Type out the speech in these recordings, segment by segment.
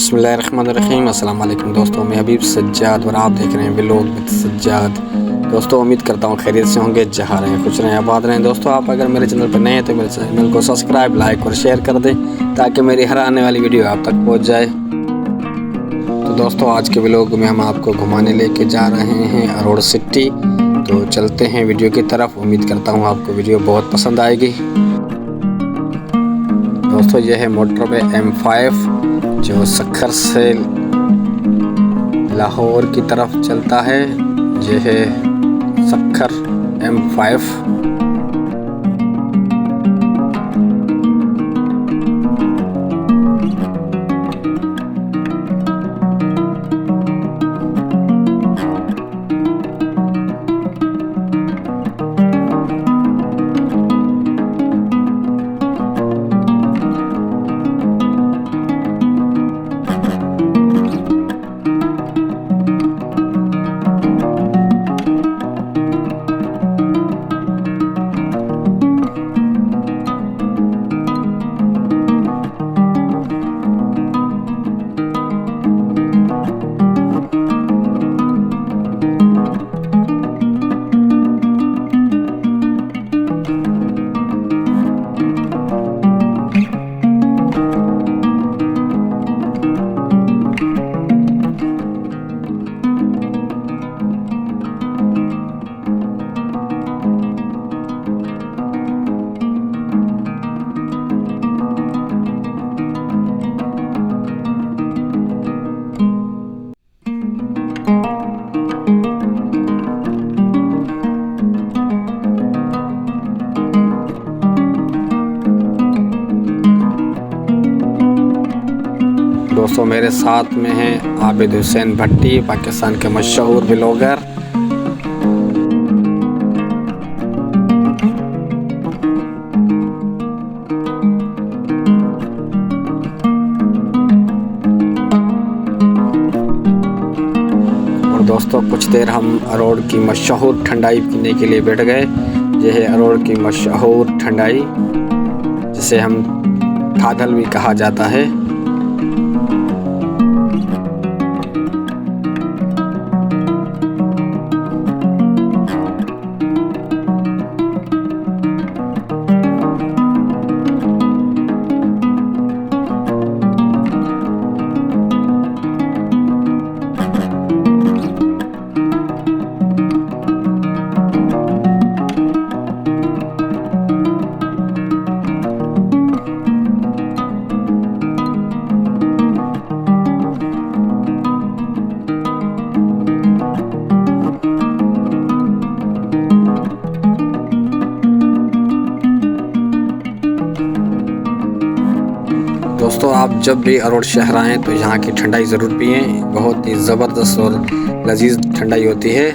बिस्मिल्लाहिर्रहमानिर्रहीम। अस्सलाम वालेकुम दोस्तों, मैं हबीब सज्जाद और आप देख रहे हैं व्लॉग विद सज्जाद। दोस्तों उम्मीद करता हूँ खैरियत से होंगे, जहाँ रहें खुश रहें आबाद रहें। दोस्तों आप अगर मेरे चैनल पर नए हैं तो मेरे चैनल को सब्सक्राइब लाइक और शेयर कर दें ताकि मेरी हर आने वाली वीडियो आप तक पहुँच जाए। तो दोस्तों आज के व्लॉग में हम आपको घुमाने लेके जा रहे हैं अरोड़ सिटी। तो चलते हैं वीडियो की तरफ। उम्मीद करता हूँ आपको वीडियो बहुत पसंद आएगी। दोस्तों यह है मोटरवे M5 जो सक्खर से लाहौर की तरफ चलता है। यह है सक्खर M5। दोस्तों मेरे साथ में हैं आबिद हुसैन भट्टी, पाकिस्तान के मशहूर ब्लॉगर। और दोस्तों कुछ देर हम अरोड़ की मशहूर ठंडाई पीने के लिए बैठ गए। यह है अरोड़ की मशहूर ठंडाई जिसे हम थादल भी कहा जाता है। दोस्तों आप जब भी अरोड़ शहर आएँ तो यहाँ की ठंडाई ज़रूर पिएँ। बहुत ही ज़बरदस्त और लजीज ठंडाई होती है।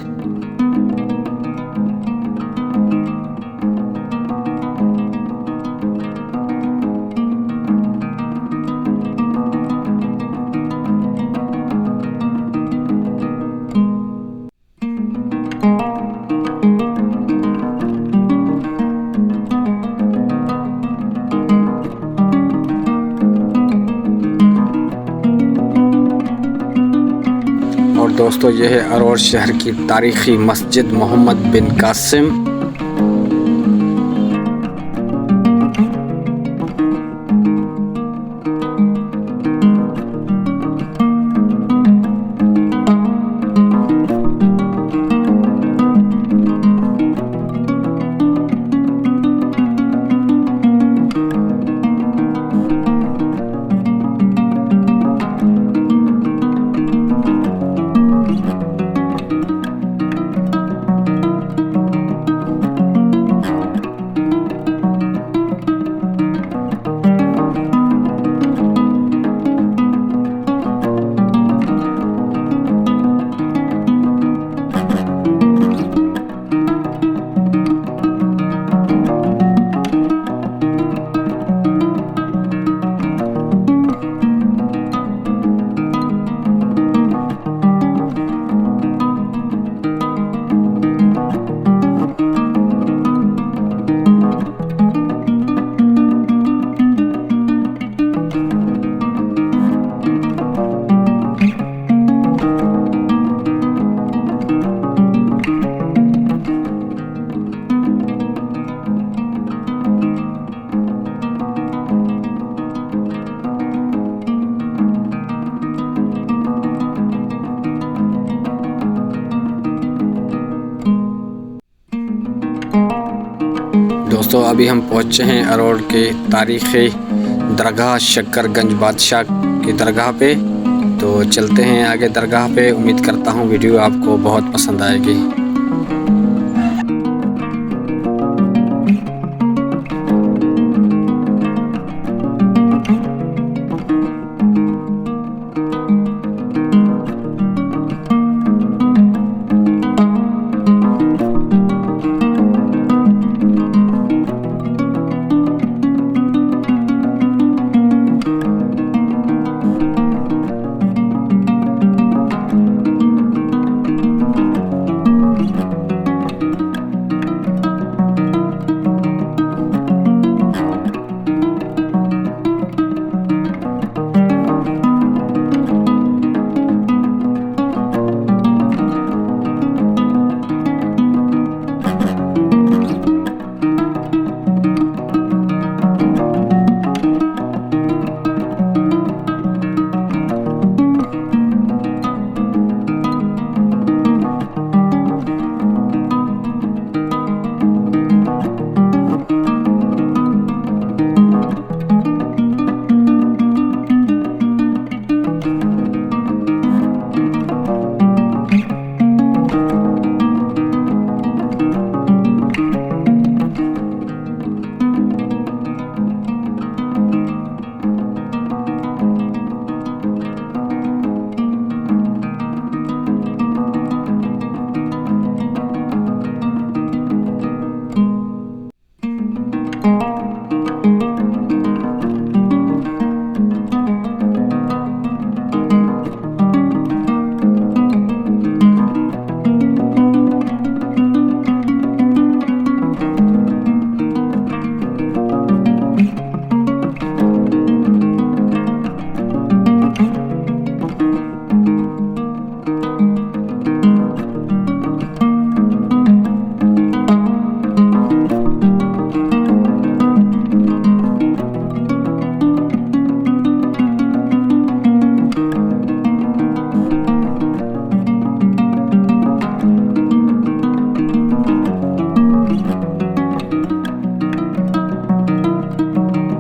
और दोस्तों यह है अरोड़ शहर की तारीखी मस्जिद मोहम्मद बिन कासिम। दोस्तों अभी हम पहुँचे हैं अरोड़ के तारीख़ी दरगाह शक्करगंज बादशाह की दरगाह पे। तो चलते हैं आगे दरगाह पे। उम्मीद करता हूँ वीडियो आपको बहुत पसंद आएगी।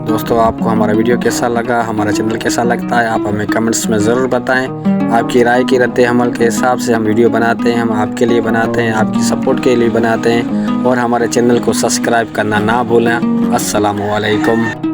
दोस्तों आपको हमारा वीडियो कैसा लगा, हमारा चैनल कैसा लगता है, आप हमें कमेंट्स में ज़रूर बताएं। आपकी राय की रद्द अमल के हिसाब से हम वीडियो बनाते हैं। हम आपके लिए बनाते हैं, आपकी सपोर्ट के लिए बनाते हैं। और हमारे चैनल को सब्सक्राइब करना ना भूलें। अस्सलामु अलैकुम।